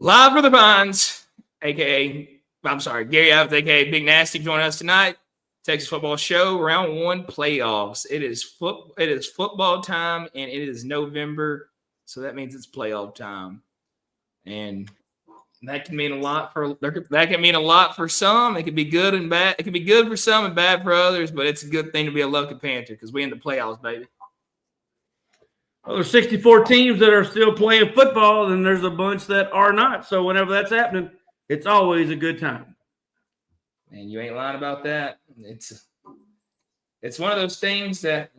Live for the Pines, Gary Abbott, a.k.a. Big Nasty, joining us tonight. Texas Football Show, Round 1 playoffs. It is football time, and it is November, so that means it's playoff time. And that can mean a lot for some. It could be good and bad. It could be good for some and bad for others, but it's a good thing to be a Lucky Panther because we in the playoffs, baby. Well, there's 64 teams that are still playing football, and there's a bunch that are not. So whenever that's happening, it's always a good time. And you ain't lying about that. It's one of those things that,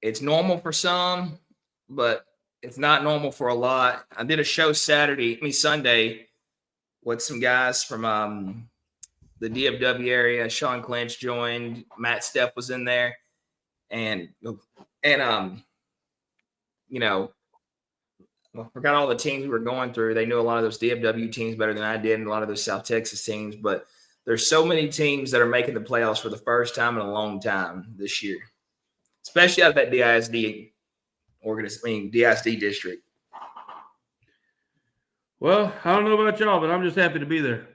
it's normal for some, but it's not normal for a lot. I did a show Sunday with some guys from the DFW area. Sean Clinch joined. Matt Stepp was in there. And I forgot all the teams we were going through. They knew a lot of those DFW teams better than I did, and a lot of those South Texas teams. But there's so many teams that are making the playoffs for the first time in a long time this year, especially out of that DISD district. Well, I don't know about y'all, but I'm just happy to be there.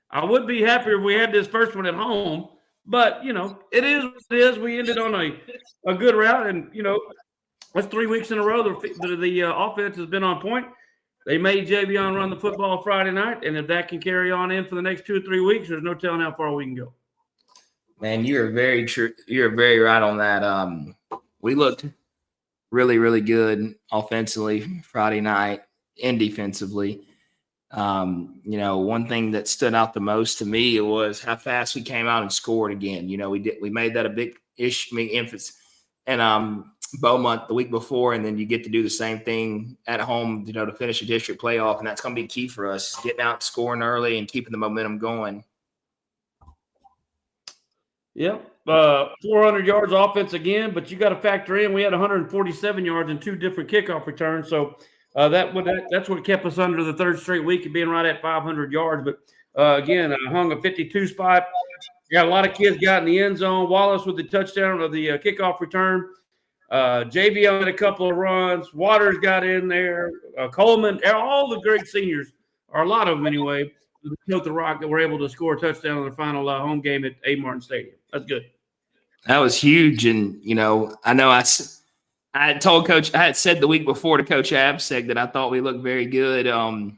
I would be happier if we had this first one at home. But, it is what it is. We ended on a good route, and, that's 3 weeks in a row. The offense has been on point. They made Javion run the football Friday night, and if that can carry on in for the next 2 or 3 weeks, there's no telling how far we can go. Man, you're very true. You're very right on that. We looked really, really good offensively Friday night and defensively. One thing that stood out the most to me was how fast we came out and scored again. We made that a big emphasis. And Beaumont the week before, and then you get to do the same thing at home, to finish a district playoff, and that's going to be key for us, getting out, scoring early, and keeping the momentum going. Yep, 400 yards offense again, but you got to factor in we had 147 yards and 2 different kickoff returns, so that's what kept us under the third straight week of being right at 500 yards. But again, I hung a 52 spot. Got a lot of kids got in the end zone. Wallace with the touchdown of the kickoff return. JV on a couple of runs. Waters got in there. Coleman, all the great seniors, or a lot of them anyway, took the rock that were able to score a touchdown in the final home game at A. Martin Stadium. That's good. That was huge. And, I know I had told Coach, I had said the week before to Coach Abseg that I thought we looked very good on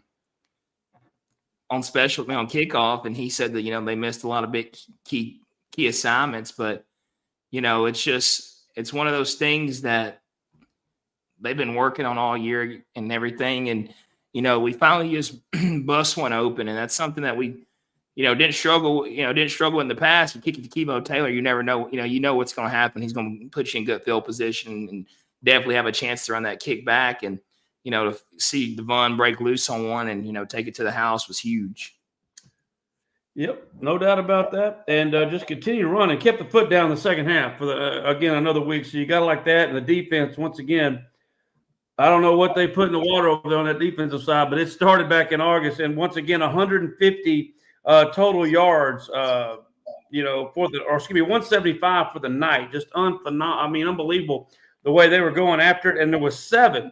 kickoff, and he said that they missed a lot of big key assignments, but it's one of those things that they've been working on all year and everything, and we finally just bust one open, and that's something that we didn't struggle in the past. You kick it to Kevo Taylor, you never know what's going to happen. He's going to put you in good field position and definitely have a chance to run that kick back, and to see Devon break loose on one and, take it to the house was huge. Yep, no doubt about that. And just continue to run and kept the foot down in the second half for again, another week. So you got to like that. And the defense, once again, I don't know what they put in the water over there on that defensive side, but it started back in August. And once again, 150 total yards, 175 for the night. Just unbelievable the way they were going after it. And there was 7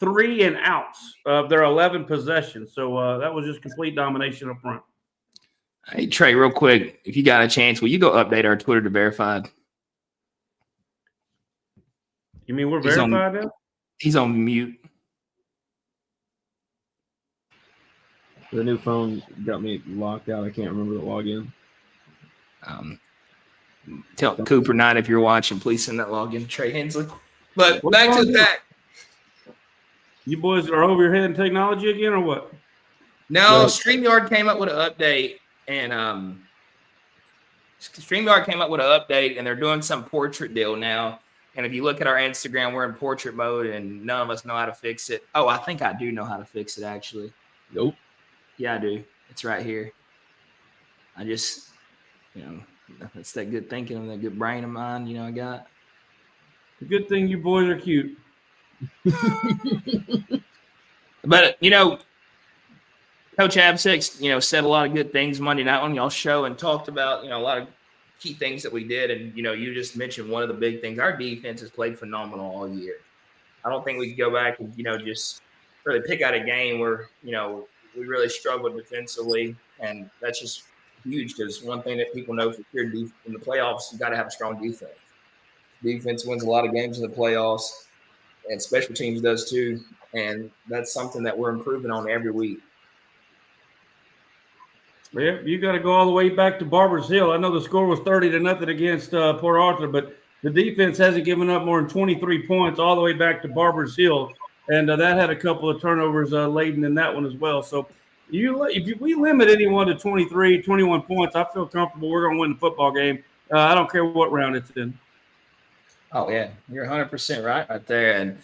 3-and-outs of their 11 possessions. So that was just complete domination up front. Hey, Trey, real quick, if you got a chance, will you go update our Twitter to verified? You mean we're verified now? He's on mute. The new phone got me locked out. I can't remember the login. Tell Cooper Knight if you're watching, please send that login to Trey Hensley. But back to the pack. You boys are over your head in technology again, or what? No, StreamYard came up with an update, and they're doing some portrait deal now. And if you look at our Instagram, we're in portrait mode, and none of us know how to fix it. Oh, I think I do know how to fix it, actually. Nope. Yeah, I do. It's right here. I just, that's that good thinking and that good brain of mine, I got. The good thing you boys are cute. But, Coach Absix, said a lot of good things Monday night on y'all's show and talked about, a lot of key things that we did. And, you just mentioned one of the big things. Our defense has played phenomenal all year. I don't think we could go back and just really pick out a game where we really struggled defensively, and that's just huge because one thing that people know for sure in the playoffs, you got to have a strong defense. Defense wins a lot of games in the playoffs, and special teams does too, and that's something that we're improving on every week. Yeah, you got to go all the way back to Barbers Hill. I know the score was 30-0 against Port Arthur, but the defense hasn't given up more than 23 points all the way back to Barbers Hill, and that had a couple of turnovers laden in that one as well. So if we limit anyone to 23, 21 points, I feel comfortable we're going to win the football game. I don't care what round it's in. Oh, yeah, you're 100% right there. And,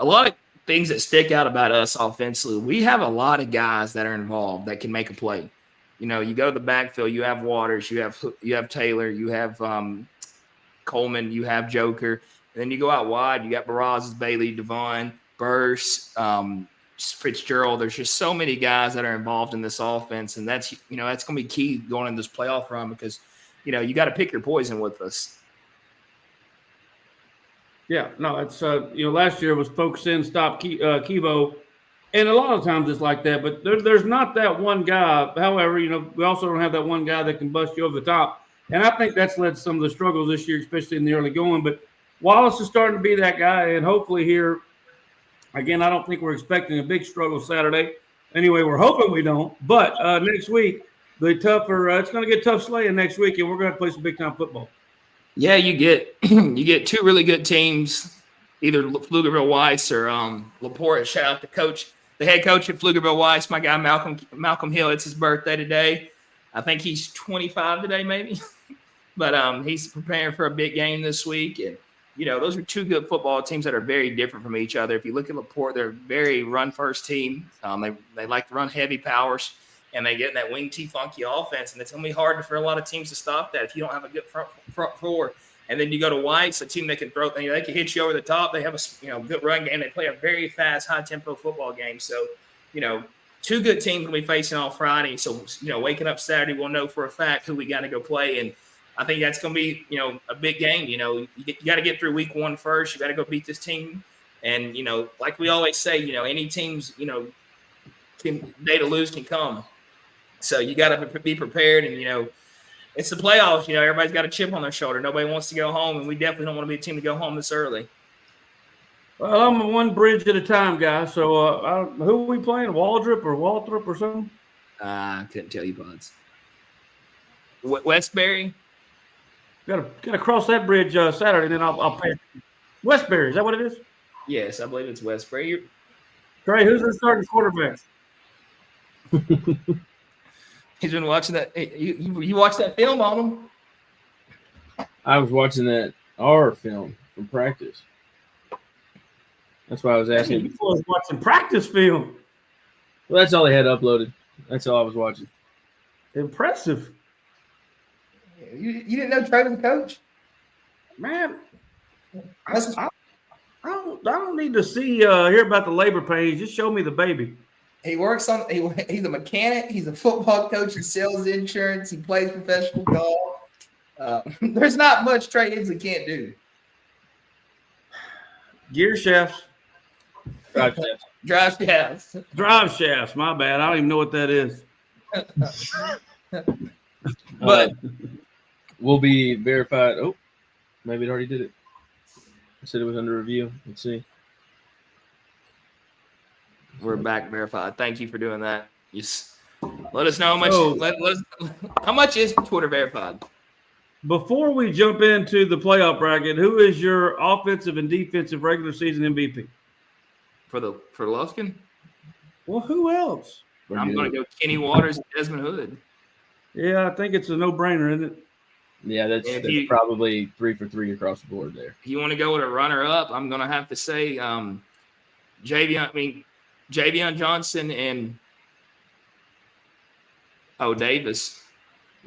a lot of things that stick out about us offensively, we have a lot of guys that are involved that can make a play. You go to the backfield, you have Waters, you have Taylor, you have Coleman, you have Joker. And then you go out wide, you got Baraz, Bailey, Devon, Burse, Fitzgerald. There's just so many guys that are involved in this offense, and that's going to be key going in this playoff run because you got to pick your poison with us. Yeah, no, it's last year was focus in, stop Kivo, and a lot of times it's like that. But there's not that one guy. However, we also don't have that one guy that can bust you over the top, and I think that's led to some of the struggles this year, especially in the early going. But Wallace is starting to be that guy, and hopefully here, again, I don't think we're expecting a big struggle Saturday. Anyway, we're hoping we don't. But next week, it's going to get tough slaying next week, and we're going to play some big time football. Yeah, you get two really good teams, either Pflugerville Weiss or LaPorte. Shout out to the head coach at Pflugerville Weiss, my guy Malcolm Hill. It's his birthday today. I think he's 25 today, maybe. But he's preparing for a big game this week. And, those are two good football teams that are very different from each other. If you look at LaPorte, they're a very run-first team. They like to run heavy powers. And they get in that wing T funky offense, and it's going to be hard for a lot of teams to stop that if you don't have a good front four. And then you go to Weiss, a team that can throw, they can hit you over the top. They have a good run game. They play a very fast, high tempo football game. So, two good teams will be facing on Friday. So, waking up Saturday, we'll know for a fact who we got to go play. And I think that's going to be, a big game. You got to get through week one first. You got to go beat this team. And, like we always say, any teams, day to lose can come. So you got to be prepared, and it's the playoffs. Everybody's got a chip on their shoulder. Nobody wants to go home, and we definitely don't want to be a team to go home this early. Well, I'm a one bridge at a time guy. So who are we playing? Waldrop or something? I couldn't tell you, buds. Westbury. Got to cross that bridge Saturday, and then I'll pay. Westbury, is that what it is? Yes, I believe it's Westbury. Trey, who's the starting quarterback? He's been watching that. You watched that film on him? I was watching that our film from practice. That's why I was asking. You was watching practice film. Well, that's all they had uploaded. That's all I was watching. Impressive. You didn't know Trey was a coach? Man, I don't need to see hear about the labor pains. Just show me the baby. He works on. He's a mechanic. He's a football coach. He sells insurance. He plays professional golf. There's not much Trey Inslee can't do. Gear shafts. Drive shafts. Drive shafts. My bad. I don't even know what that is. But will be verified. Oh, maybe it already did it. I said it was under review. Let's see. We're back verified. Thank you for doing that. Just let us know how much. How much is Twitter verified? Before we jump into the playoff bracket, who is your offensive and defensive regular season MVP? For Luskin? Well, who else? I'm going to go Kenny Waters and Desmond Hood. Yeah, I think it's a no-brainer, isn't it? Yeah, that's probably 3 for 3 across the board there. If you want to go with a runner-up, I'm going to have to say Javion Johnson and Davis.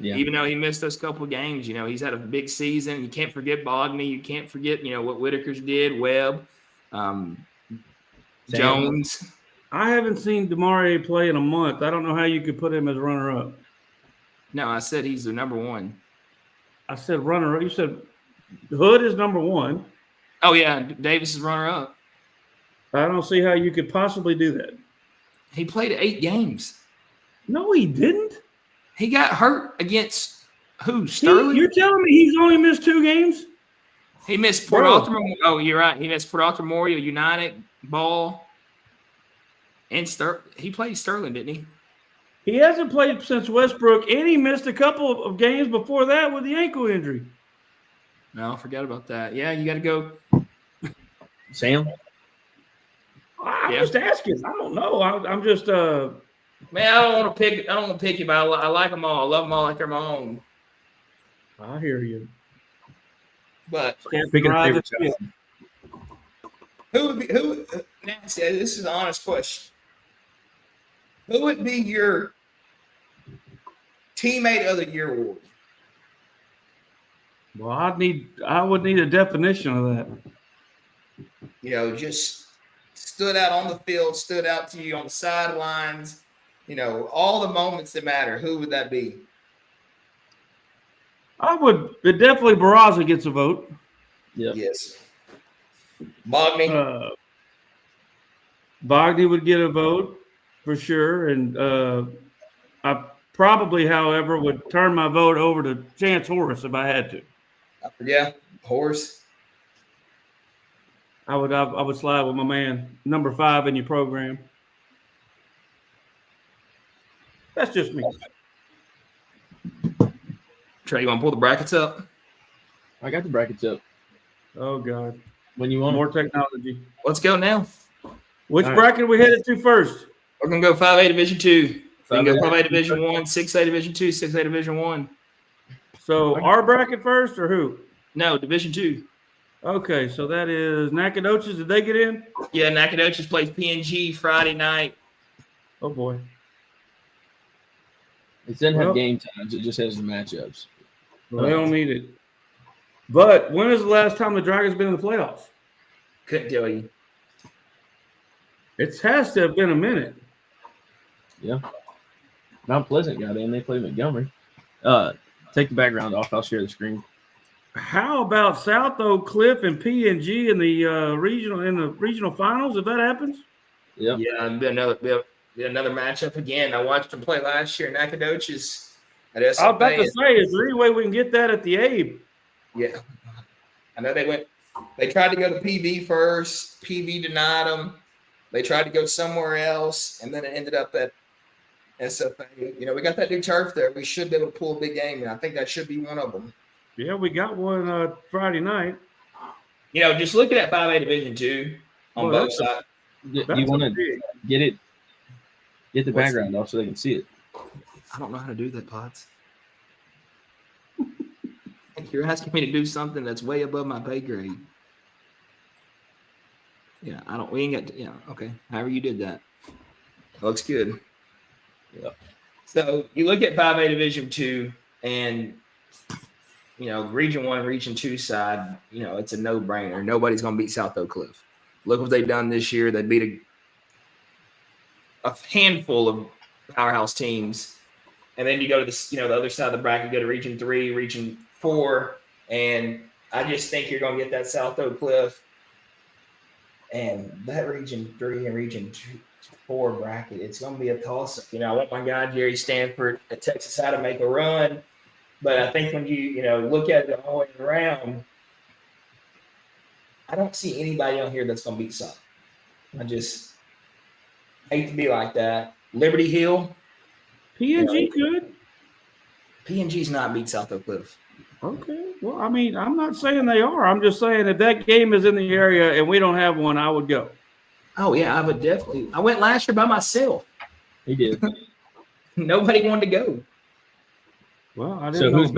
Yeah. Even though he missed those couple of games, he's had a big season. You can't forget Bogny. You can't forget, what Whitaker's did, Webb, Jones. I haven't seen Damari play in a month. I don't know how you could put him as runner-up. No, I said he's the number one. I said runner-up. You said Hood is number one. Oh yeah, Davis is runner up. I don't see how you could possibly do that. He played 8 games. No, he didn't. He got hurt against who? Sterling. You're telling me he's only missed 2 games? He missed Port Bro. Arthur. Oh, you're right. He missed Port Arthur Memorial United Ball. And he played Sterling, didn't he? He hasn't played since Westbrook, and he missed a couple of games before that with the ankle injury. No, forget about that. Yeah, you got to go. Sam? I'm just asking. I don't know. I'm just Man, I don't want to pick you, but I like them all. I love them all like they're my own. I hear you. But Picking a favorite child. who would be Nancy, this is an honest question. Who would be your teammate of the year award? Well, I would need a definition of that. You know, just stood out on the field, stood out to you on the sidelines, you know, all the moments that matter. Who would that be? It definitely Barraza gets a vote. Yep. Yes. Bogny. Bogny would get a vote for sure. And I probably, however, would turn my vote over to Chance Horace if I had to. Yeah, Horace. I would slide with my man, number 5 in your program. That's just me. Trey, you want to pull the brackets up? I got the brackets up. Oh, God. When you want More technology. Let's go now. Which All right. bracket are we headed to first? We're going to go 5A Division 2. We can go 5A. 5A Division 1, 6A Division 2, 6A Division 1. So our bracket first or who? No, Division 2. Okay, so that is Nacogdoches. Did they get in? Yeah, Nacogdoches plays PNG Friday night. Oh, boy. It doesn't Well- have game times. It just has the matchups. Well, they don't need it. But when is the last time the Dragons been in the playoffs? Couldn't tell you. It has to have been a minute. Yeah. Mount Pleasant got in. They played Montgomery. Take the background off. I'll share the screen. How about South Oak Cliff and PNG in the regional finals if that happens? Yep. Yeah, it'd be another matchup again. I watched them play last year in Nacogdoches at SFA. I was about to say, is there any way we can get that at the Abe? Yeah. I know they tried to go to PV first. PV denied them. They tried to go somewhere else, and then it ended up at SFA. You know, we got that new turf there. We should be able to pull a big game, and I think that should be one of them. Yeah, we got one Friday night. You know, just looking at 5A Division 2 on Well, both sides. You want to get the What's background off so they can see it. I don't know how to do that, Potts. You're asking me to do something that's way above my pay grade. Yeah, we ain't got, okay. However you did that. Looks good. Yeah. So you look at 5A Division 2 and, you know, Region 1, Region 2 side, you know, it's a no-brainer. Nobody's going to beat South Oak Cliff. Look what they've done this year. They beat a handful of powerhouse teams. And then you go to the other side of the bracket, you go to Region 3, Region 4, and I just think you're going to get that South Oak Cliff. And that Region 3 and Region 4 bracket, it's going to be a toss-up. You know, I want my guy Jerry Stanford at Texas High to make a run, but I think when you look at it all the way around, I don't see anybody on here that's going to beat South. I just hate to be like that. Liberty Hill. PNG could. PNG's not beat South Oak Cliff. Okay. Well, I mean, I'm not saying they are. I'm just saying if that game is in the area and we don't have one, I would go. Oh, yeah, I would definitely. I went last year by myself. He did. Nobody wanted to go. Well, I didn't So know who's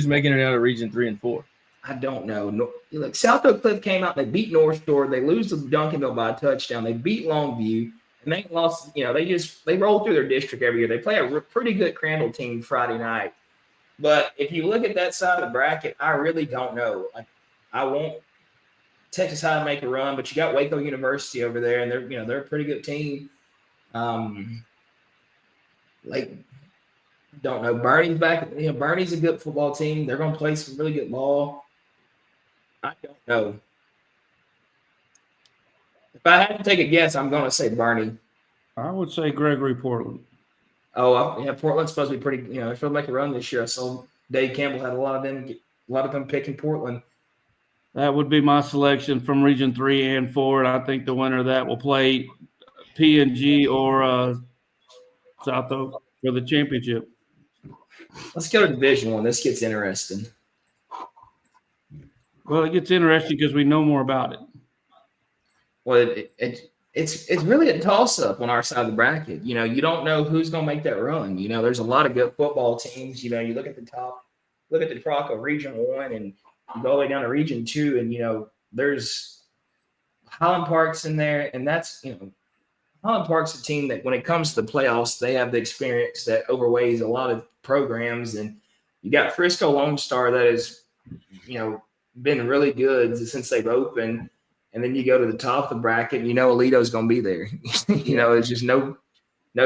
making it out of Region 3 and 4? I don't know. No, like South Oak Cliff came out, they beat North Shore, they lose to Duncanville by a touchdown, they beat Longview, and they lost. They roll through their district every year. They play a pretty good Crandall team Friday night. But if you look at that side of the bracket, I really don't know. I want Texas High to make a run, but you got Waco University over there, and they're a pretty good team. Don't know. Bernie's back. Bernie's a good football team. They're going to play some really good ball. I don't know. If I had to take a guess, I'm going to say Bernie. I would say Gregory Portland. Oh, yeah, Portland's supposed to be pretty. They're supposed to make a run this year. I saw Dave Campbell had a lot of them picking Portland. That would be my selection from Region 3 and 4. And I think the winner of that will play P&G or South Oak for the championship. Let's go to Division 1. This gets interesting. Well, it gets interesting because we know more about it. Well, it's really a toss-up on our side of the bracket. You don't know who's going to make that run. There's a lot of good football teams. You look at the top, look at the top of Region 1 and you go all the way down to Region 2, and, there's Highland Park's in there, and that's, Highland Park's a team that when it comes to the playoffs, they have the experience that overweighs a lot of programs. And you got Frisco Lone Star that has, been really good since they've opened. And then you go to the top of the bracket, and Alito's going to be there. There's just no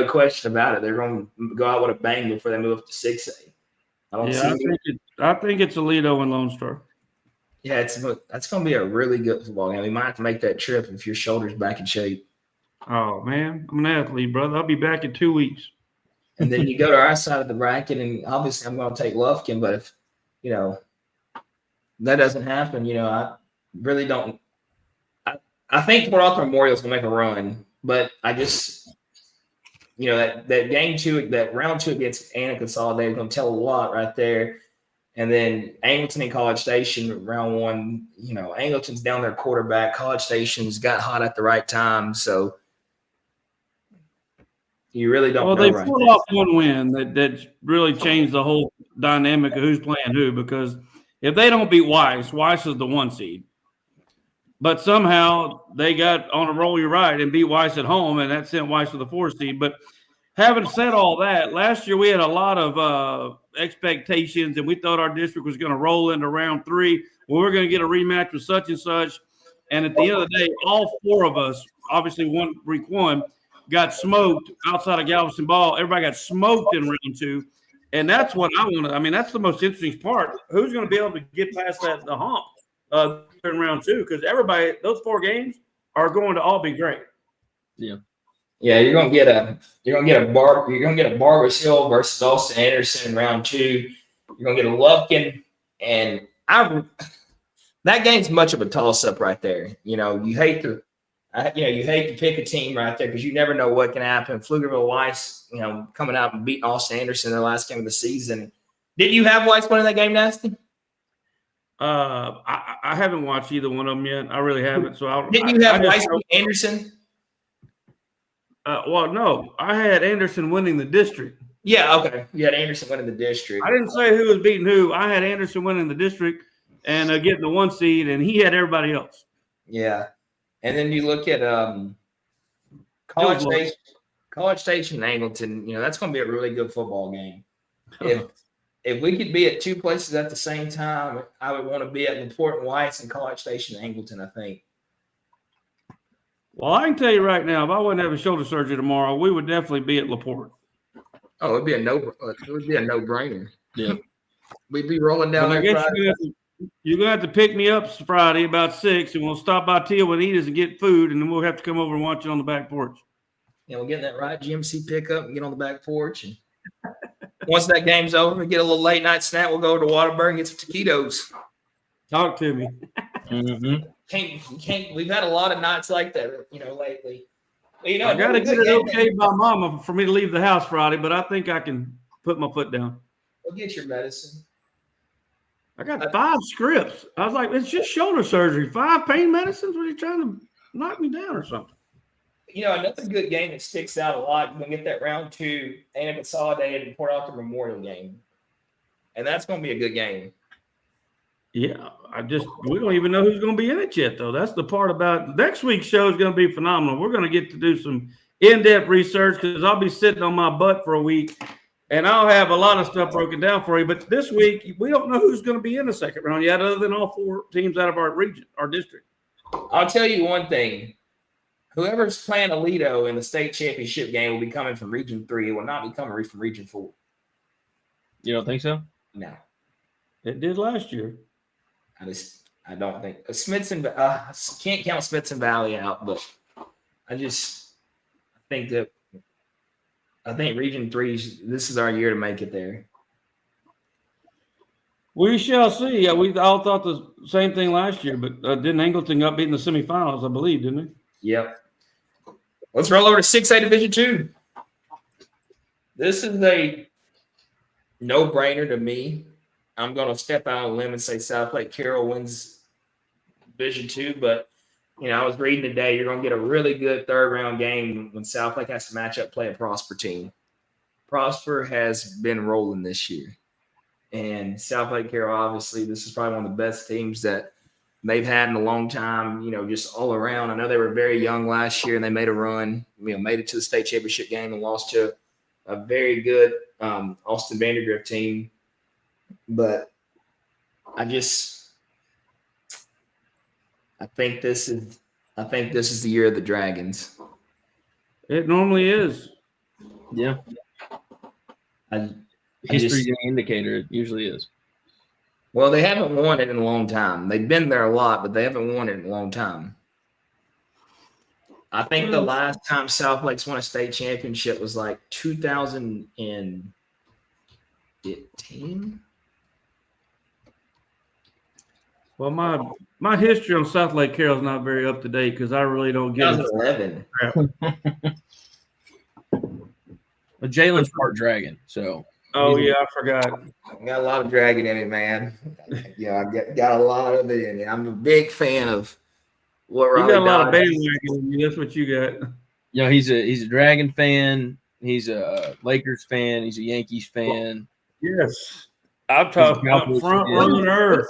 question about it. They're going to go out with a bang before they move up to 6A. I think it's Alito and Lone Star. Yeah, that's going to be a really good football game. We might have to make that trip if your shoulder's back in shape. Oh, man, I'm an athlete, brother. I'll be back in 2 weeks. And then you go to our side of the bracket, and obviously I'm going to take Lufkin, but if, that doesn't happen, I really don't. I think Port Arthur Memorial is going to make a run, but I just, that game 2, that round 2 against Anna Consolidated is going to tell a lot right there. And then Angleton and College Station, round 1, Angleton's down their quarterback. College Station's got hot at the right time. So you really don't know. Well, they pulled off one win that really changed the whole dynamic of who's playing who, because if they don't beat Weiss is the 1 seed. But somehow they got on a roll, you're right, and beat Weiss at home, and that sent Weiss to the 4 seed. But having said all that, last year we had a lot of expectations, and we thought our district was going to roll into round 3. Well, we're going to get a rematch with such and such. And at the end of the day, all 4 of us, obviously week 1, got smoked outside of Galveston Ball. Everybody got smoked in round 2. And that's what I want to – I mean, that's the most interesting part. Who's going to be able to get past the hump in round 2? Because everybody – those 4 games are going to all be great. Yeah. Yeah, you're gonna get a Barbers Hill versus Austin Anderson in round 2. You're gonna get a Lufkin, and that game's much of a toss-up right there. You hate to pick a team right there because you never know what can happen. Pflugerville Weiss, coming out and beating Austin Anderson in their last game of the season. Did you have Weiss winning that game, Nasty? I haven't watched either one of them yet. I really haven't. So didn't you have Weiss beat Anderson? Well, no, I had Anderson winning the district. Yeah, okay. You had Anderson winning the district. I didn't say who was beating who. I had Anderson winning the district and getting the 1 seed, and he had everybody else. Yeah. And then you look at College Station and Angleton, that's going to be a really good football game. If we could be at 2 places at the same time, I would want to be at LaPorte and Weiss and College Station and Angleton, I think. Well, I can tell you right now, if I wasn't having shoulder surgery tomorrow, we would definitely be at LaPorte. Oh, it would be a no-brainer. Yeah. We'd be rolling down there Friday. You're going to have to pick me up Friday about 6, and we'll stop by Tijuanitas and get food, and then we'll have to come over and watch it on the back porch. Yeah, we'll get that right GMC pickup and get on the back porch. And once that game's over, we get a little late-night snack. We'll go over to Waterbury and get some taquitos. Talk to me. Mm-hmm. We've had a lot of nights like that, lately. Well, I got to get it okay by Mama for me to leave the house Friday, but I think I can put my foot down. We'll get your medicine. I got 5 scripts. I was like, it's just shoulder surgery. 5 pain medicines? What are you trying to knock me down or something? Another good game that sticks out a lot, you're going to get that round 2 Anna Consolidated and Port Arthur Memorial game. And that's going to be a good game. Yeah, we don't even know who's going to be in it yet, though. That's the part about next week's show is going to be phenomenal. We're going to get to do some in-depth research because I'll be sitting on my butt for a week, and I'll have a lot of stuff broken down for you. But this week, we don't know who's going to be in the second round yet other than all 4 teams out of our region, our district. I'll tell you one thing. Whoever's playing Alito in the state championship game will be coming from Region 3. It will not be coming from Region 4. You don't think so? No. It did last year. I don't think Smithson. Can't count Smithson Valley out, but I think Region 3, this is our year to make it there. We shall see. Yeah, we all thought the same thing last year, but didn't Angleton got beat in the semifinals, I believe, didn't he? Yep. Let's roll over to 6A Division 2. This is a no-brainer to me. I'm going to step out on a limb and say South Lake Carroll wins Division 2, but I was reading today, you're going to get a really good third-round game when South Lake has to match up, play a Prosper team. Prosper has been rolling this year. And South Lake Carroll, obviously, this is probably one of the best teams that they've had in a long time, just all around. I know they were very young last year and they made a run, made it to the state championship game and lost to a very good Austin Vandergrift team. But I think this is the year of the Dragons. It normally is. Yeah. History's an indicator. It usually is. Well, they haven't won it in a long time. They've been there a lot, but they haven't won it in a long time. I think the last time South Lakes won a state championship was like 2015. Well, my history on South Lake Carroll is not very up to date because I really don't get 2011. Jalen's part dragon, so. Oh yeah, I forgot. I got a lot of dragon in it, man. I got a lot of it in it. I'm a big fan of what You Riley got a lot Dodge of bandwagon in you. That's what you got. He's a Dragon fan. He's a Lakers fan. He's a Yankees fan. Yes. I'm talking about front runner.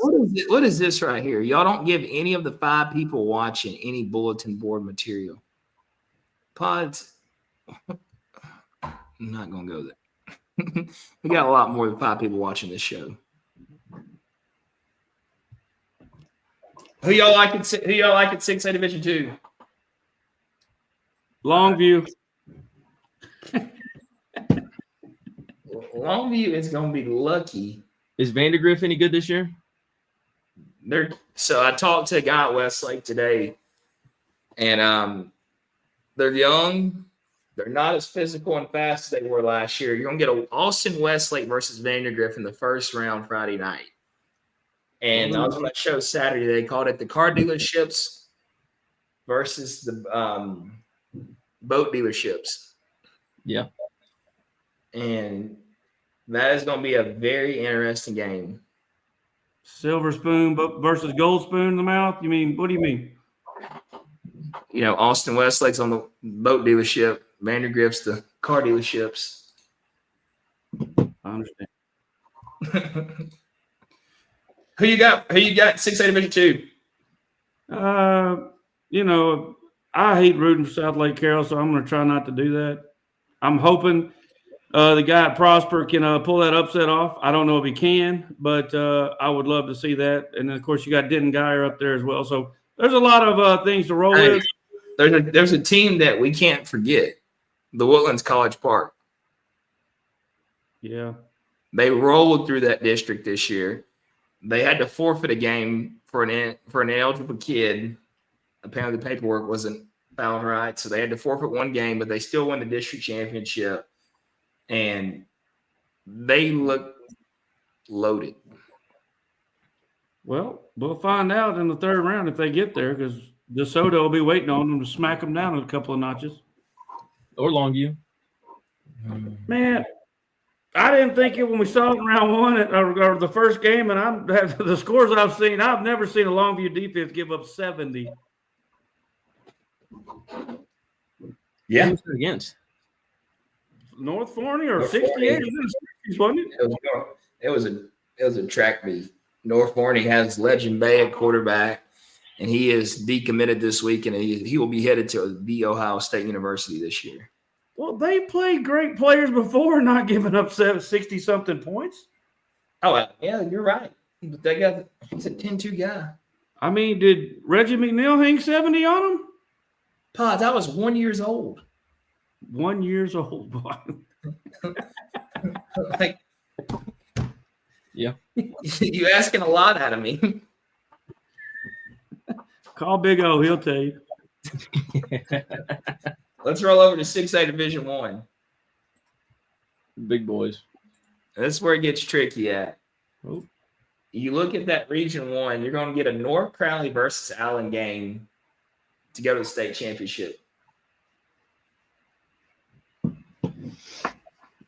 What is this right here? Y'all don't give any of the 5 people watching any bulletin board material. Pods. I'm not going to go there. We got a lot more than 5 people watching this show. Who y'all like at 6A Division 2? Longview. Longview is going to be lucky. Is Vandergrift any good this year? So I talked to a guy at Westlake today, and they're young. They're not as physical and fast as they were last year. You're going to get Austin Westlake versus Vandergrift in the first round Friday night. And I was on that show Saturday. They called it the car dealerships versus the boat dealerships. Yeah. And that is going to be a very interesting game. Silver spoon versus gold spoon in the mouth? You mean, what do you mean? Austin Westlake's on the boat dealership. Vandergrift's the car dealerships. I understand. Who you got 6A Division 2? I hate rooting for South Lake Carroll, so I'm going to try not to do that. I'm hoping the guy at Prosper can pull that upset off. I don't know if he can, but I would love to see that. And then, of course, you got Denton Geyer up there as well. So there's a lot of things to roll with. There's a team that we can't forget, the Woodlands College Park. Yeah. They rolled through that district this year. They had to forfeit a game for an ineligible kid. Apparently the paperwork wasn't found right, so they had to forfeit one game, but they still won the district championship. And they look loaded. Well, we'll find out in the third round if they get there because DeSoto will be waiting on them to smack them down a couple of notches. Or Longview. Man, I didn't think it when we saw it in round 1 or the first game, and the scores I've seen, I've never seen a Longview defense give up 70. Yeah. Who's it against? North Forney or 68? Wasn't it? It was a track meet. North Forney has Legend Bay at quarterback, and he is decommitted this week, and he will be headed to the Ohio State University this year. Well, they played great players before, not giving up 60-something points. Oh, yeah, you're right. But he's a 10-2 guy. I mean, did Reggie McNeil hang 70 on him? Pods, I was 1 year old. 1 year old, boy. Like, yeah. You asking a lot out of me. Call Big O, he'll tell you. Let's roll over to 6A Division One. Big boys. This is where it gets tricky at. Oh. You look at that Region 1, you're going to get a North Crowley versus Allen game to go to the state championship.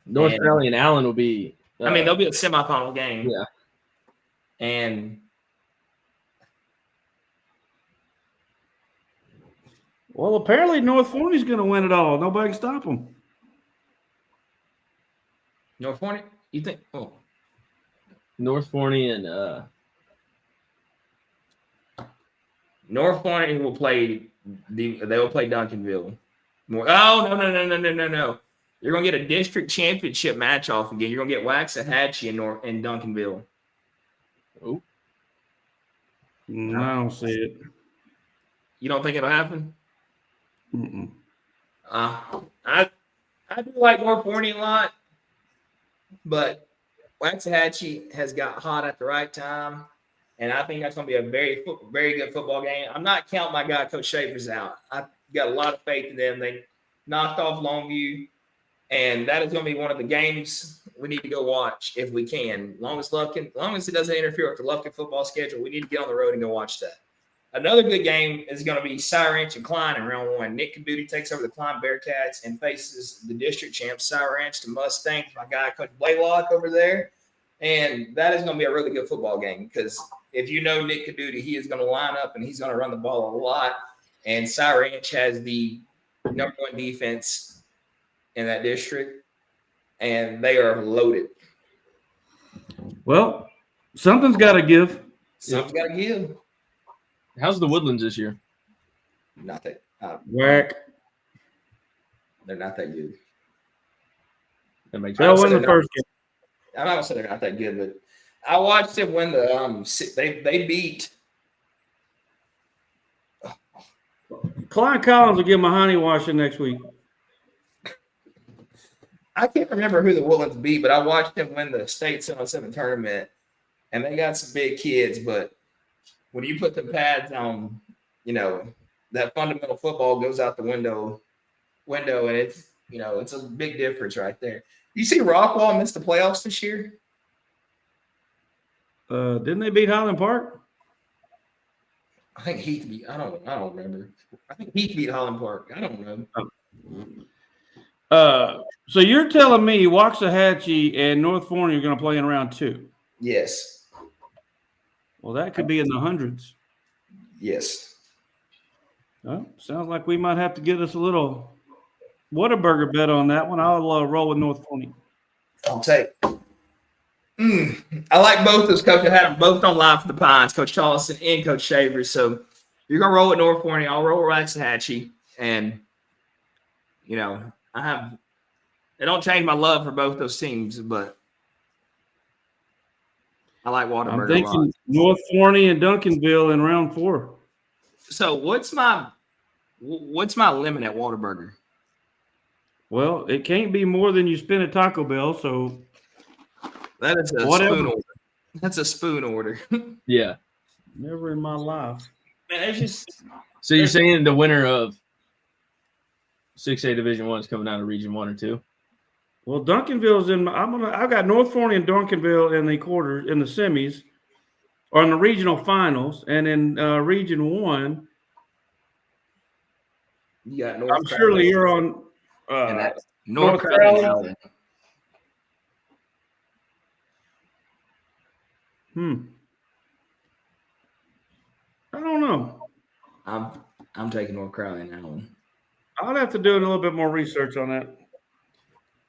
North Crowley and Allen will be. They'll be a semifinal game. Yeah. And Well, apparently North Forney's going to win it all. Nobody can stop them. North Forney, you think? Oh, North Forney and North Forney will play. They will play Duncanville. No. You're gonna get a district championship match off again. You're gonna get Waxahachie and Duncanville. Oh. No, I don't see it. You don't think it'll happen? Mm-mm. I do like North Forney a lot, but Waxahachie has got hot at the right time, and I think that's going to be a very, very good football game. I'm not counting my guy, Coach Schaefer's out. I've got a lot of faith in them. They knocked off Longview, and that is going to be one of the games we need to go watch if we can. As long as it doesn't interfere with the Lufkin football schedule, we need to get on the road and go watch that. Another good game is going to be Cy Ranch and Klein in round one. Nick Cabuti takes over the Klein Bearcats and faces the district champs, Cy Ranch, to Mustangs, my guy, Coach Blaylock over there. And that is going to be a really good football game because if you know Nick Cabuti, he is going to line up and he's going to run the ball a lot. And Cy Ranch has the number one defense in that district, and they are loaded. Well, something's got to give. Something's got to give. How's the Woodlands this year? Not that Whack. they're not that good. That makes They'll sense. win the first game. I'm not gonna say they're not that good, but I watched them win the they beat. Klein Collins will give him a honey washing next week. I can't remember who the Woodlands beat, but I watched them win the state 7-on-7 tournament, and they got some big kids. But when you put the pads on, that fundamental football goes out the window, and it's a big difference right there. You see Rockwall miss the playoffs this year? Didn't they beat Highland Park? I think Heath beat. I don't remember. I think Heath beat Highland Park. I don't know. So you're telling me Waxahachie and North Forney are going to play in round 2? Yes. Well, that could be in the hundreds. Yes. Well, sounds like we might have to get us a little Whataburger bet on that one. I'll roll with North Forney. I'll take. I like both those coaches. I had them both on live for the Pines, Coach Tollison and Coach Shavers. So you're gonna roll with North Forney. I'll roll with Waxahachie, and it don't change my love for both those teams, but I like Whataburger. I'm thinking North Forney and Duncanville in round 4. So what's my limit at Whataburger? Well, it can't be more than you spend at Taco Bell, so that is a spoon order. That's a spoon order. Yeah. Never in my life. Man, it's just. So you're saying the winner of 6A Division 1 is coming out of Region 1 or 2? Well, Duncanville's in. I've got North Forney and Duncanville in the semis, or in the regional finals, and in Region 1. You got North. I'm surely you're on. And that's North Crowley. I don't know. I'm taking North Crowley and Allen. I'll have to do a little bit more research on that.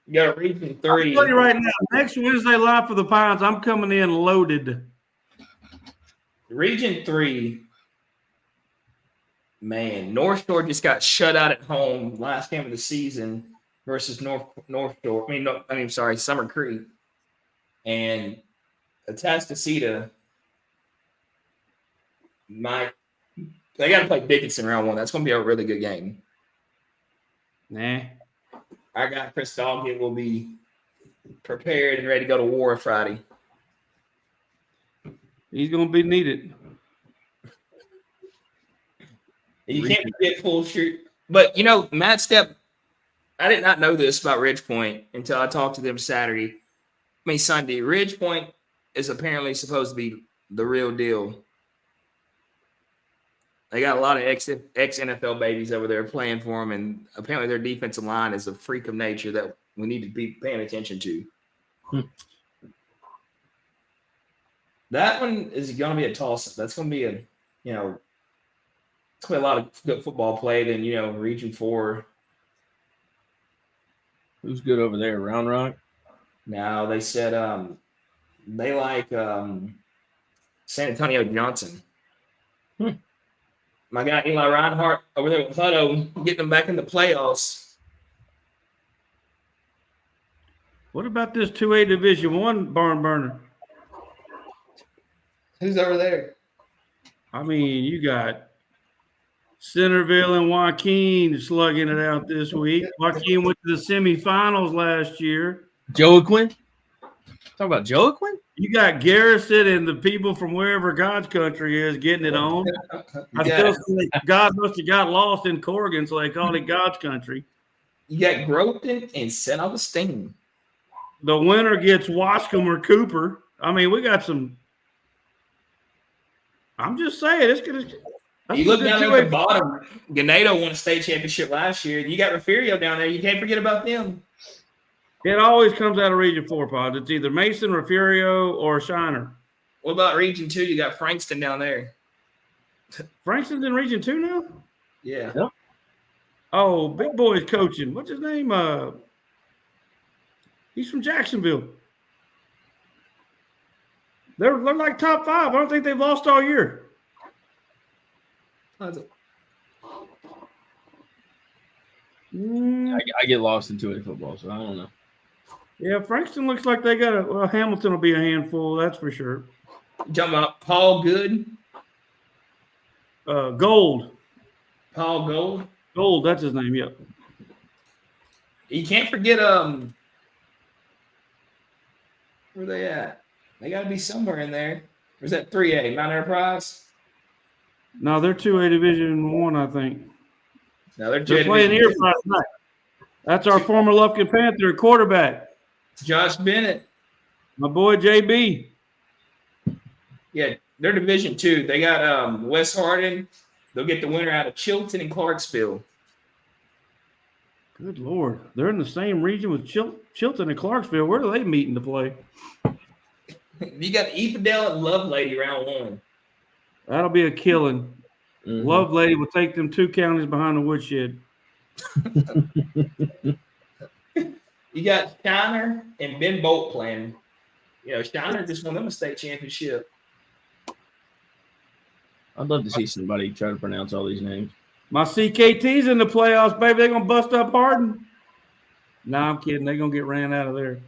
You got a Region 3. I'll tell you right now, next Wednesday live for the Pines, I'm coming in loaded. Region 3, man, North Shore just got shut out at home last game of the season versus North Shore. Summer Creek. And Atascocita they got to play Dickinson round 1. That's going to be a really good game. Nah. Our guy Chris Doggett will be prepared and ready to go to war Friday. He's going to be needed. You can't get full shoot. But, Matt Stepp, I did not know this about Ridge Point until I talked to them Sunday. Ridge Point is apparently supposed to be the real deal. They got a lot of ex-NFL babies over there playing for them, and apparently their defensive line is a freak of nature that we need to be paying attention to. That one is going to be a toss-up. That's going to be it's going to be a lot of good football played in, Region 4. Who's good over there? Round Rock? Now, they said they like San Antonio Johnson. My guy Eli Reinhardt over there with Hutto, getting them back in the playoffs. What about this 2A Division I barn burner? Who's over there? I mean, you got Centerville and Joaquin slugging it out this week. Joaquin went to the semifinals last year. Joaquin? Talk about Joaquin? You got Garrison and the people from wherever God's country is getting it on. I still think God must have got lost in Corrigan, so they called it God's country. You got Groton and St. Augustine. The winner gets Wascom or Cooper. I mean, we got some. I'm just saying, it's going to. You look down at the bottom. Ganado won a state championship last year. You got Refugio down there. You can't forget about them. It always comes out of Region 4 pods. It's either Mason, Refugio, or Shiner. What about Region 2? You got Frankston down there. Frankston's in Region 2 now? Yeah. Yep. Oh, big boy's coaching. What's his name? He's from Jacksonville. They're like top 5. I don't think they've lost all year. I get lost in 2A football, so I don't know. Yeah, Frankston looks like they got Hamilton will be a handful, that's for sure. You talking about Paul Good? Gold. Paul Gold? Gold, that's his name, yep. You can't forget where they at? They got to be somewhere in there. Or is that 3A, Mount Enterprise? No, they're 2A Division 1, I think. No, they're playing here Friday night. That's our former Lufkin Panther quarterback. Josh Bennett. My boy JB. Yeah, they're Division 2. They got West Hardin. They'll get the winner out of Chilton and Clarksville. Good Lord. They're in the same region with Chilton and Clarksville. Where do they meet to play? You got Epadale and Lovelady round 1. That'll be a killing. Mm-hmm. Lovelady will take them 2 counties behind the woodshed. You got Shiner and Ben Bolt playing. Shiner just won them a state championship. I'd love to see somebody try to pronounce all these names. My CKT's in the playoffs, baby. They're going to bust up Hardin. No, I'm kidding. They're going to get ran out of there.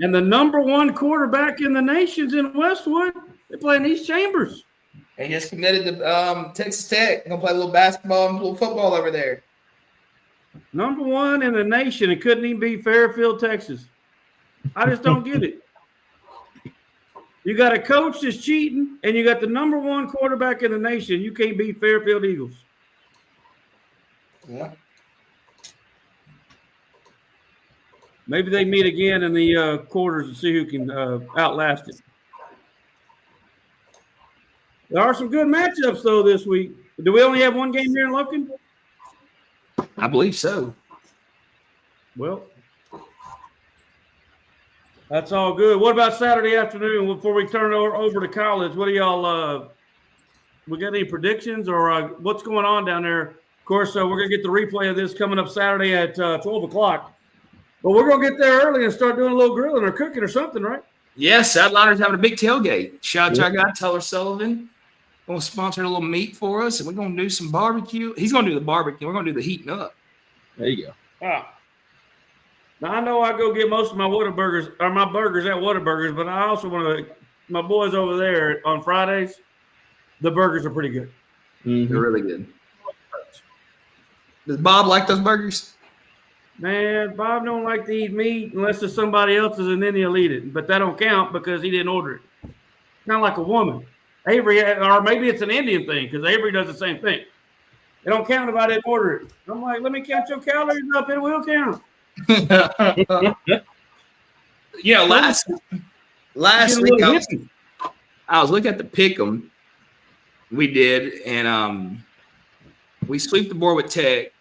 And the number 1 quarterback in the nation's in Westwood. They play in East Chambers. He just committed to Texas Tech. Gonna play a little basketball and a little football over there. Number 1 in the nation. It couldn't even be Fairfield, Texas. I just don't get it. You got a coach that's cheating, and you got the number 1 quarterback in the nation. You can't beat Fairfield Eagles. Yeah. Maybe they meet again in the quarters and see who can outlast it. There are some good matchups, though, this week. Do we only have one game here in Lufkin? I believe so. Well, that's all good. What about Saturday afternoon before we turn over to college? What do y'all we got any predictions or what's going on down there? Of course, we're going to get the replay of this coming up Saturday at 12 o'clock. But we're going to get there early and start doing a little grilling or cooking or something, right? Yeah, Sadliner's having a big tailgate. Shout out to our guy, Teller Sullivan. Going to sponsor a little meat for us, and we're going to do some barbecue. He's going to do the barbecue. We're going to do the heating up. There you go. Ah. Now, I know I go get most of my Whataburgers or my burgers at Whataburgers, but I also want to – my boys over there on Fridays, the burgers are pretty good. Mm-hmm. They're really good. Does Bob like those burgers? Man, Bob don't like to eat meat unless it's somebody else's, and then he'll eat it. But that don't count because he didn't order it. Kind of like a woman. Avery, or maybe it's an Indian thing because Avery does the same thing. They don't count if I didn't order it. I'm like, let me count your calories up. It will count. Last Get a week little I hippie. was looking at the pick'em we did, and we swept the board with Tech.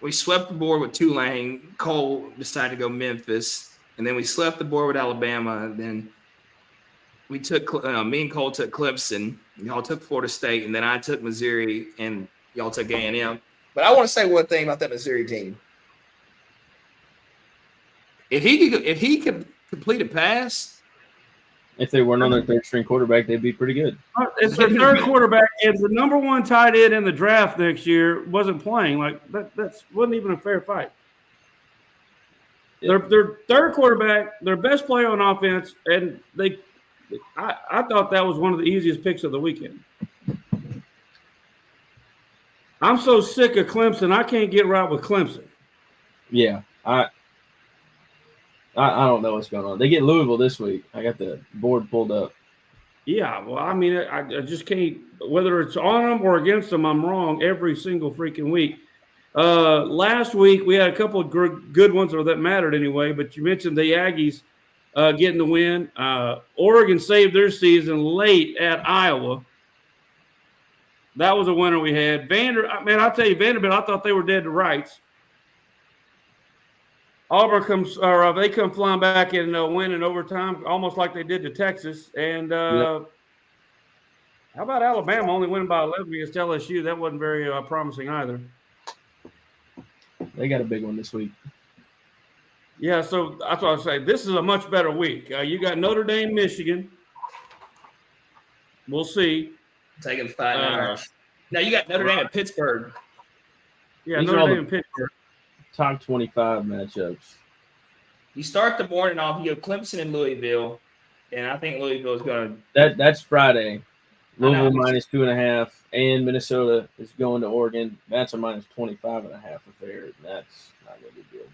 We swept the board with Tulane. Cole decided to go Memphis, and then we swept the board with Alabama. And then we took me and Cole took Clemson. Y'all took Florida State, and then I took Missouri, and y'all took A&M. But I want to say one thing about that Missouri team. If he could complete a pass, if they weren't on their third string quarterback, they'd be pretty good. It's their third quarterback, and the number one tight end in the draft next year wasn't playing. Like that wasn't even a fair fight. Yeah. Their third quarterback, their best player on offense, and I thought that was one of the easiest picks of the weekend. I'm so sick of Clemson, I can't get right with Clemson. Yeah, I don't know what's going on. They get Louisville this week. I got the board pulled up. Yeah, well, I mean, I just can't. Whether it's on them or against them, I'm wrong every single freaking week. Last week we had a couple of good ones, or that mattered anyway. But you mentioned the Aggies getting the win. Oregon saved their season late at Iowa. That was a winner we had. I'll tell you, Vanderbilt, I thought they were dead to rights. Auburn they come flying back and win in overtime, almost like they did to Texas. And how about Alabama only winning by 11 against LSU? That wasn't very promising either. They got a big one this week. Yeah, so that's what I say. This is a much better week. You got Notre Dame, Michigan. We'll see. taking 5 hours. Now you got Notre Dame at Pittsburgh. Yeah, These Notre are all Dame the and Pittsburgh. top 25 matchups. You start the morning off. You go Clemson and Louisville, and I think Louisville is going to. That's Friday. Louisville know. minus 2.5, and Minnesota is going to Oregon. That's a minus 25.5 affair. That's not going to be good.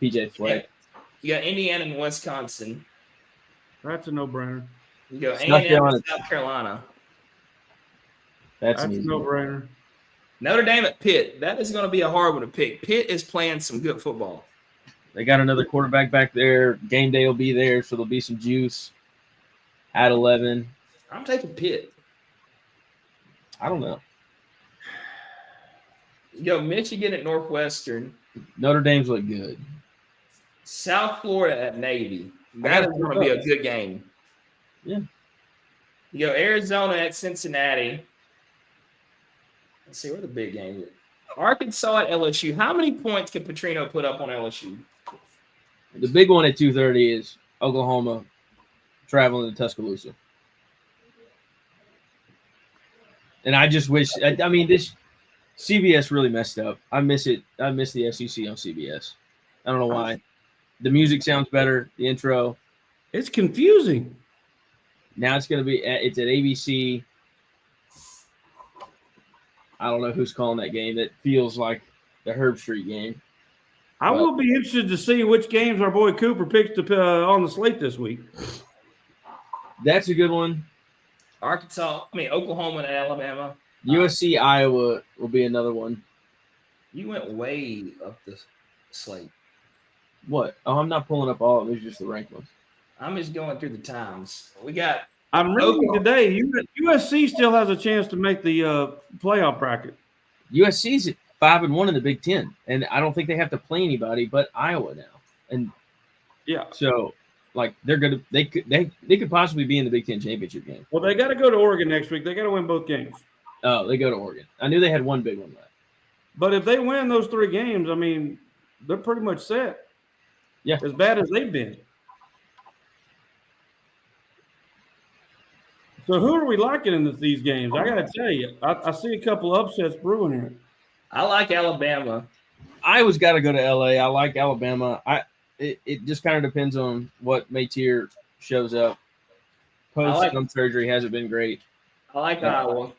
PJ Fleck. You got Indiana and Wisconsin. That's a no-brainer. You go South A&M Carolina. and South Carolina. That's a an easy one. no-brainer. Notre Dame at Pitt. That is going to be a hard one to pick. Pitt is playing some good football. They got another quarterback back there. Game day will be there, so there'll be some juice at 11. I'm taking Pitt. I don't know. You go Michigan at Northwestern. Notre Dame's look good. South Florida at Navy. That is going to be a good game. Yeah. You go Arizona at Cincinnati. Let's see where the big game is. Arkansas at LSU. How many points can Petrino put up on LSU? The big one at 2:30 is Oklahoma traveling to Tuscaloosa. And I just wish – I mean, this CBS really messed up. I miss it. I miss the SEC on CBS. I don't know why. The music sounds better, the intro. It's confusing. Now it's going to be – it's at ABC. I don't know who's calling that game. That feels like the Herb Street game. I will be interested to see which games our boy Cooper picks on the slate this week. That's a good one. Oklahoma and Alabama. USC, Iowa will be another one. You went way up the slate. What? Oh, I'm not pulling up all of them. These are just the ranked ones. I'm just going through the times. We got I'm reading today. USC still has a chance to make the playoff bracket. USC's at 5-1 in the Big Ten, and I don't think they have to play anybody but Iowa now. And yeah, so like they could possibly be in the Big Ten championship game. Well, they got to go to Oregon next week. They got to win both games. Oh, they go to Oregon. I knew they had one big one left. But if they win those 3 games, I mean, they're pretty much set. Yeah, as bad as they've been. So who are we liking in these games? I got to tell you, I see a couple upsets brewing here. I like Alabama. Iowa's got to go to LA. I like Alabama. It just kind of depends on what Matier shows up. Post some surgery hasn't been great. I like Iowa.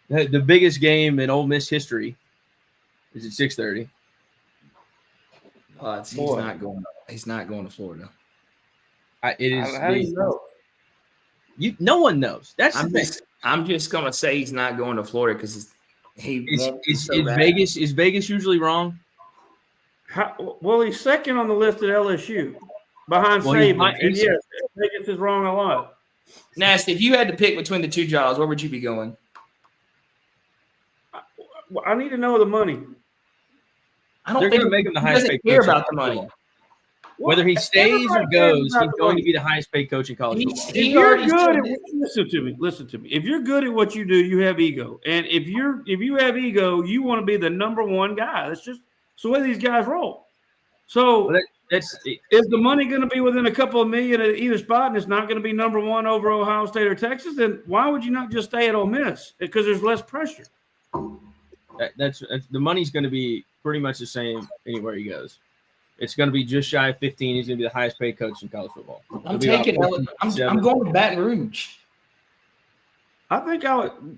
The biggest game in Ole Miss history is at 6:30. He's not going to Florida. It is. How do you know? No one knows. That's the thing. I'm just gonna say he's not going to Florida because Is Vegas usually wrong? Well, he's second on the list at LSU behind Saban. And yes, Vegas is wrong a lot. Nasty, if you had to pick between the two jobs, where would you be going? I need to know the money. I don't They're think going to make him the highest paid care coach. about the money. Whether he stays or goes, he's going to be the highest paid coach in college football. Listen to me. If you're good at what you do, you have ego. And if you have ego, you want to be the number one guy. That's the way these guys roll. So is the money going to be within a couple of million at either spot, and it's not going to be number one over Ohio State or Texas? Then why would you not just stay at Ole Miss? Because there's less pressure. That's the money's going to be pretty much the same anywhere he goes. It's going to be just shy of 15. He's going to be the highest paid coach in college football. I'm going to Baton Rouge. I think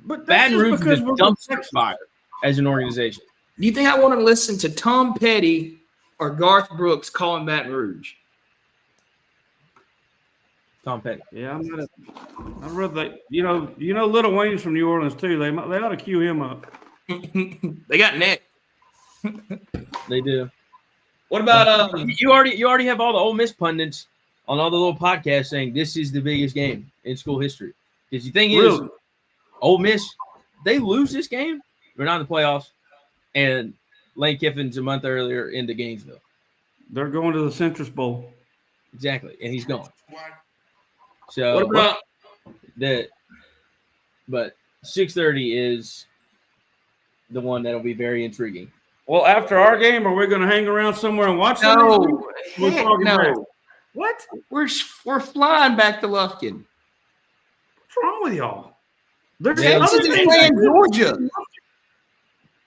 but Baton Rouge is a dumpster fire as an organization. Do you think I want to listen to Tom Petty or Garth Brooks calling Baton Rouge? Tom Petty. Yeah, I'd rather Lil Wayne's from New Orleans too. They ought to cue him up. They got Nick. They do. What about you already have all the Ole Miss pundits on all the little podcasts saying this is the biggest game in school history. Because the thing is, Ole Miss, they lose this game, they're not in the playoffs, and Lane Kiffin's a month earlier into Gainesville. They're going to the Citrus Bowl. Exactly, and he's gone. So what about that? But 6:30 is the one that'll be very intriguing. Well, after our game, are we going to hang around somewhere and watch them? No. What? We're flying back to Lufkin. What's wrong with y'all? There's playing Georgia.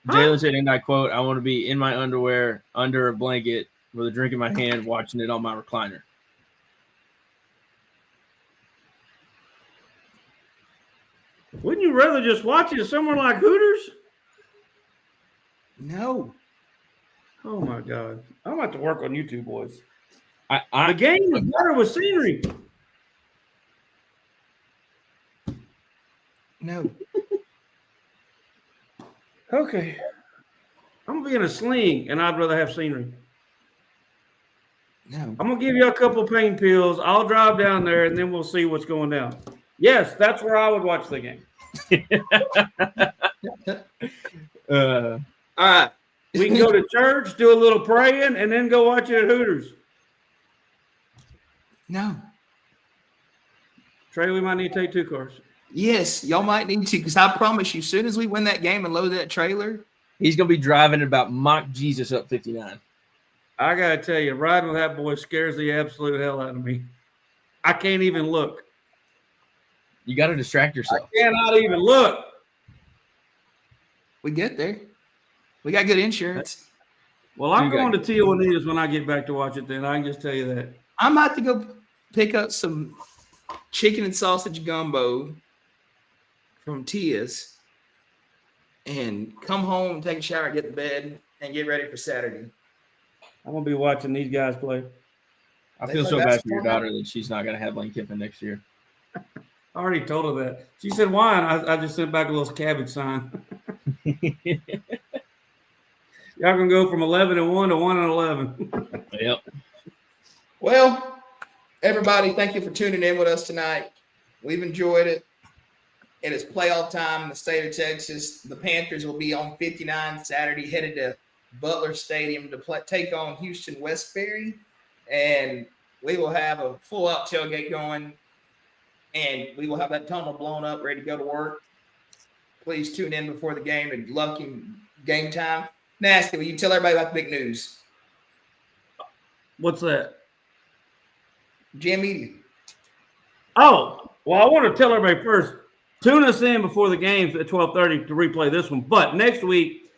Jalen said, and I quote, "I want to be in my underwear, under a blanket, with a drink in my hand, watching it on my recliner." Wouldn't you rather just watch it somewhere like Hooters? No. Oh my God! I'm about to work on YouTube, boys. The game is better with scenery. No. Okay. I'm gonna be in a sling, and I'd rather have scenery. No. I'm gonna give you a couple of pain pills. I'll drive down there, and then we'll see what's going down. Yes, that's where I would watch the game. All right. We can go to church, do a little praying, and then go watch it at Hooters. No. Trey, we might need to take 2 cars. Yes, y'all might need to, because I promise you, as soon as we win that game and load that trailer, he's going to be driving about mock Jesus up 59. I got to tell you, riding with that boy scares the absolute hell out of me. I can't even look. You got to distract yourself. I cannot even look. We get there. We got good insurance. Well, I'm going to Tijuana's when I get back to watch it then. I can just tell you that. I'm about to go pick up some chicken and sausage gumbo from Tia's and come home, take a shower, get to bed, and get ready for Saturday. I'm going to be watching these guys play. I feel so bad for your daughter that she's not going to have Lane Kiffin next year. I already told her that. She said, why? And I just sent back a little cabbage sign. Y'all can go from 11-1 to 1-11. Yep. Well, everybody, thank you for tuning in with us tonight. We've enjoyed it. It is playoff time in the state of Texas. The Panthers will be on 59 Saturday, headed to Butler Stadium to take on Houston Westbury. And we will have a full-out tailgate going. And we will have that tunnel blown up, ready to go to work. Please tune in before the game at Lucky Game Time. Nasty, will you tell everybody about the big news? What's that? Jam Media. Oh, well, I want to tell everybody first, tune us in before the games at 12:30 to replay this one. But next week,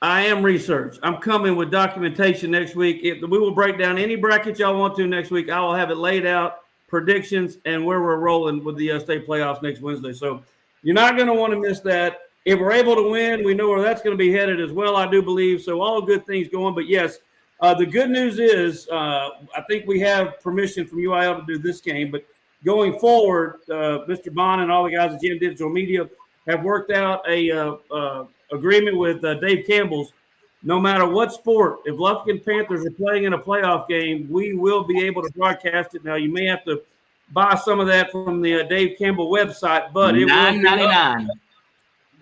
I am research. I'm coming with documentation next week. We will break down any bracket y'all want to next week. I will have it laid out, predictions, and where we're rolling with the state playoffs next Wednesday. So you're not going to want to miss that. If we're able to win, we know where that's going to be headed as well, I do believe. So all good things going. But, yes, the good news is I think we have permission from UIL to do this game. But going forward, Mr. Bond and all the guys at GM Digital Media have worked out a agreement with Dave Campbell's. No matter what sport, if Lufkin Panthers are playing in a playoff game, we will be able to broadcast it. Now, you may have to buy some of that from the Dave Campbell website, but it will be $9.99.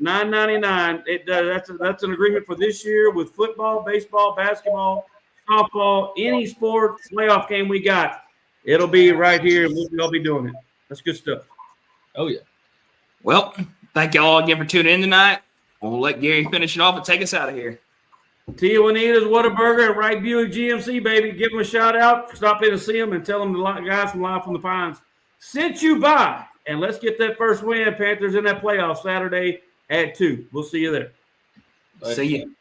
$9.99. That's an agreement for this year with football, baseball, basketball, softball, any sport playoff game we got. It'll be right here, and we'll be doing it. That's good stuff. Oh, yeah. Well, thank you all again for tuning in tonight. We'll let Gary finish it off and take us out of here. Tia Juanita's Whataburger at Wright Buick GMC, baby. Give them a shout out. Stop in to see them and tell them the guys from Live from the Pines sent you by. And let's get that first win. Panthers in that playoff Saturday at 2. We'll see you there. See you.